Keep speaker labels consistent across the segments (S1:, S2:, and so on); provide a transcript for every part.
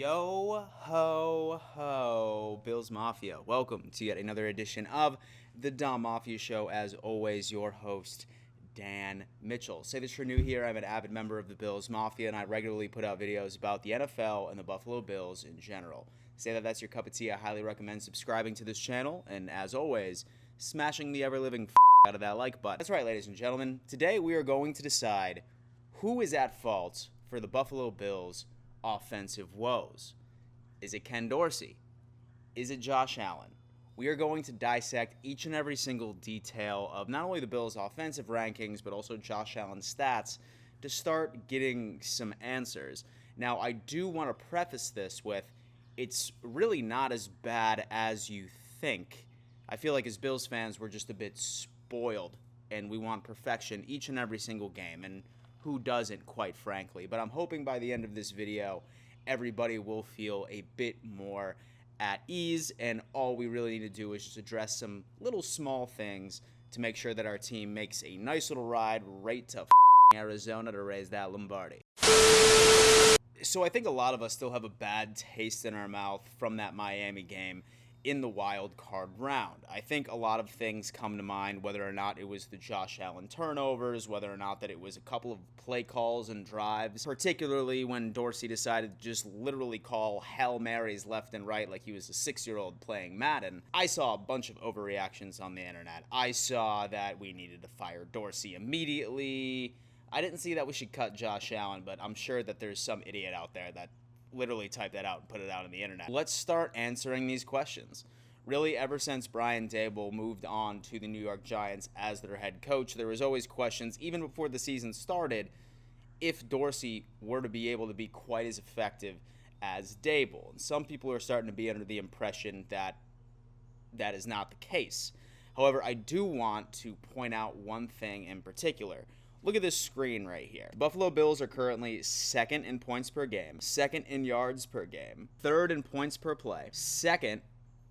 S1: Yo ho ho, Bills Mafia. Welcome to yet another edition of the Don Mafia Show. As always, your host, Dan Mitchell. Say this for new here. I'm an avid member of the Bills Mafia, and I regularly put out videos about the NFL and the Buffalo Bills in general. Say that that's your cup of tea. I highly recommend subscribing to this channel, and as always, smashing the ever-living out of that like button. That's right, ladies and gentlemen. Today we are going to decide who is at fault for the Buffalo Bills' offensive woes. Is it Ken Dorsey? Is it Josh Allen? We are going to dissect each and every single detail of not only the Bills' offensive rankings, but also Josh Allen's stats to start getting some answers. Now, I do want to preface this with, it's really not as bad as you think. I feel like as Bills fans, we're just a bit spoiled, and we want perfection each and every single game, and who doesn't, quite frankly. But I'm hoping by the end of this video, everybody will feel a bit more at ease, and all we really need to do is just address some little small things to make sure that our team makes a nice little ride right to Arizona to raise that Lombardi. So I think a lot of us still have a bad taste in our mouth from that Miami game in the wild card round. I think a lot of things come to mind, whether or not it was the Josh Allen turnovers, whether or not that it was a couple of play calls and drives, particularly when Dorsey decided to just literally call Hail Marys left and right like he was a 6-year-old playing Madden. I saw a bunch of overreactions on the internet. I saw that we needed to fire Dorsey immediately. I didn't see that we should cut Josh Allen, but I'm sure that there's some idiot out there that literally type that out and put it out on the internet. Let's start answering these questions. Really, ever since Brian Daboll moved on to the New York Giants as their head coach, there was always questions, even before the season started, if Dorsey were to be able to be quite as effective as Daboll. And some people are starting to be under the impression that that is not the case. However, I do want to point out one thing in particular. Look at this screen right here. The Buffalo Bills are currently second in points per game, second in yards per game, third in points per play, second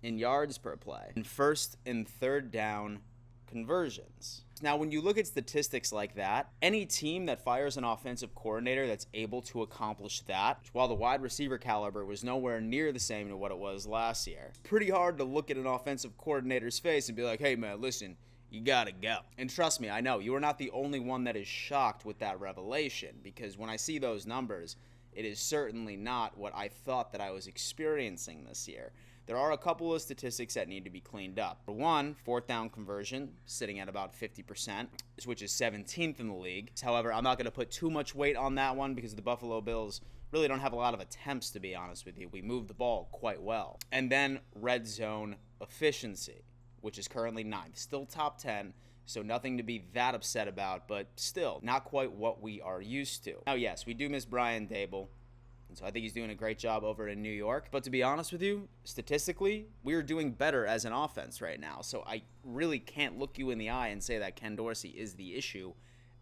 S1: in yards per play, and first in third down conversions. Now, when you look at statistics like that, any team that fires an offensive coordinator that's able to accomplish that, while the wide receiver caliber was nowhere near the same to what it was last year, pretty hard to look at an offensive coordinator's face and be like, hey man, listen, you gotta go. And trust me, I know, you are not the only one that is shocked with that revelation, because when I see those numbers, it is certainly not what I thought that I was experiencing this year. There are a couple of statistics that need to be cleaned up. For one, fourth down conversion, sitting at about 50%, which is 17th in the league. However, I'm not going to put too much weight on that one because the Buffalo Bills really don't have a lot of attempts, to be honest with you. We move the ball quite well. And then red zone efficiency, which is currently 9th. Still top 10, so nothing to be that upset about, but still not quite what we are used to. Now, yes, we do miss Brian Daboll, and so I think he's doing a great job over in New York. But to be honest with you, statistically, we are doing better as an offense right now, so I really can't look you in the eye and say that Ken Dorsey is the issue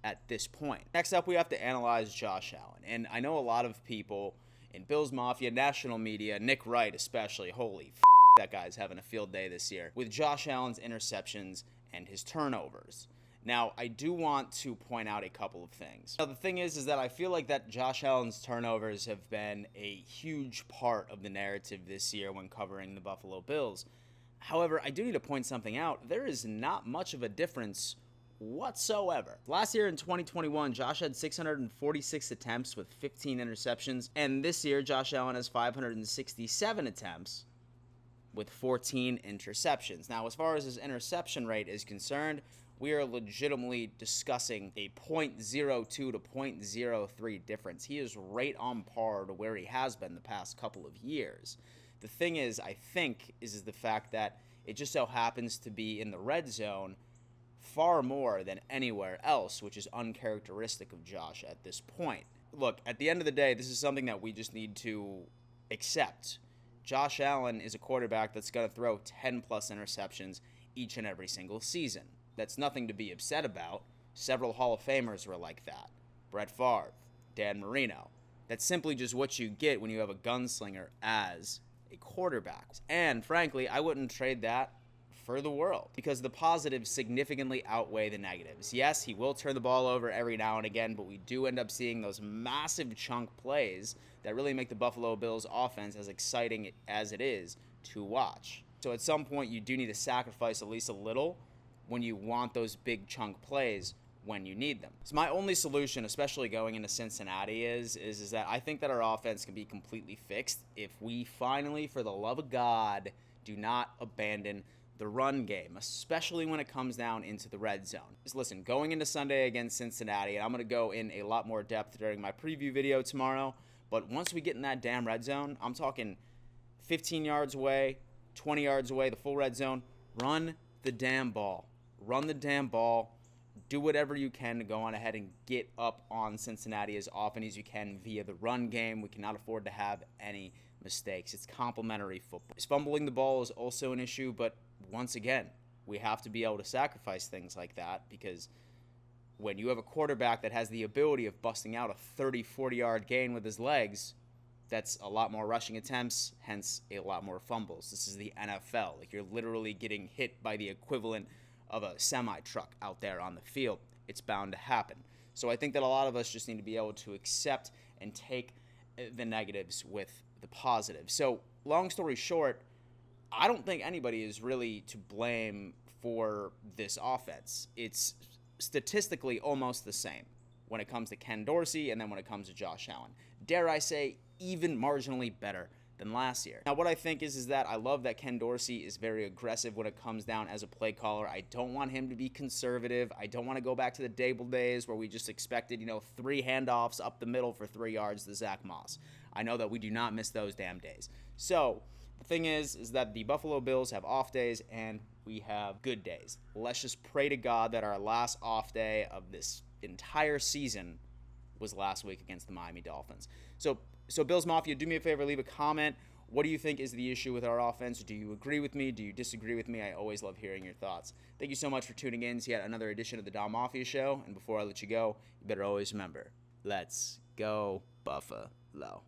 S1: at this point. Next up, we have to analyze Josh Allen, and I know a lot of people in Bills Mafia, national media, Nick Wright especially, holy that guy's having a field day this year with Josh Allen's interceptions and his turnovers. Now, I do want to point out a couple of things. Now, the thing is that I feel like that Josh Allen's turnovers have been a huge part of the narrative this year when covering the Buffalo Bills. However, I do need to point something out. There is not much of a difference whatsoever. Last year in 2021, Josh had 646 attempts with 15 interceptions, and this year Josh Allen has 567 attempts with 14 interceptions. Now, as far as his interception rate is concerned, we are legitimately discussing a .02 to .03 difference. He is right on par to where he has been the past couple of years. The thing is, I think, is the fact that it just so happens to be in the red zone far more than anywhere else, which is uncharacteristic of Josh at this point. Look, at the end of the day, this is something that we just need to accept. Josh Allen is a quarterback that's going to throw 10-plus interceptions each and every single season. That's nothing to be upset about. Several Hall of Famers were like that. Brett Favre, Dan Marino. That's simply just what you get when you have a gunslinger as a quarterback. And frankly, I wouldn't trade that for the world, because the positives significantly outweigh the negatives. Yes, he will turn the ball over every now and again, but we do end up seeing those massive chunk plays that really make the Buffalo Bills offense as exciting as it is to watch. So at some point, you do need to sacrifice at least a little when you want those big chunk plays when you need them. So my only solution, especially going into Cincinnati, is that I think that our offense can be completely fixed if we finally, for the love of God, do not abandon the run game, especially when it comes down into the red zone. Just listen, going into Sunday against Cincinnati, and I'm going to go in a lot more depth during my preview video tomorrow, but once we get in that damn red zone, I'm talking 15 yards away, 20 yards away, the full red zone, run the damn ball. Run the damn ball. Do whatever you can to go on ahead and get up on Cincinnati as often as you can via the run game. We cannot afford to have any mistakes. It's complementary football. Fumbling the ball is also an issue, but once again, we have to be able to sacrifice things like that, because when you have a quarterback that has the ability of busting out a 30, 40-yard gain with his legs, that's a lot more rushing attempts, hence a lot more fumbles. This is the NFL. Like, you're literally getting hit by the equivalent of a semi-truck out there on the field. It's bound to happen. So I think that a lot of us just need to be able to accept and take the negatives with the positives. So long story short, I don't think anybody is really to blame for this offense. It's statistically almost the same when it comes to Ken Dorsey and then when it comes to Josh Allen. Dare I say, even marginally better than last year. Now, what I think is that I love that Ken Dorsey is very aggressive when it comes down as a play caller. I don't want him to be conservative. I don't want to go back to the Dable days where we just expected, 3 handoffs up the middle for 3 yards to Zach Moss. I know that we do not miss those damn days. So the thing is that the Buffalo Bills have off days and we have good days. Let's just pray to God that our last off day of this entire season was last week against the Miami Dolphins. So Bills Mafia, do me a favor, leave a comment. What do you think is the issue with our offense? Do you agree with me? Do you disagree with me? I always love hearing your thoughts. Thank you so much for tuning in to yet another edition of the Don Mafia Show. And before I let you go, you better always remember, let's go Buffalo.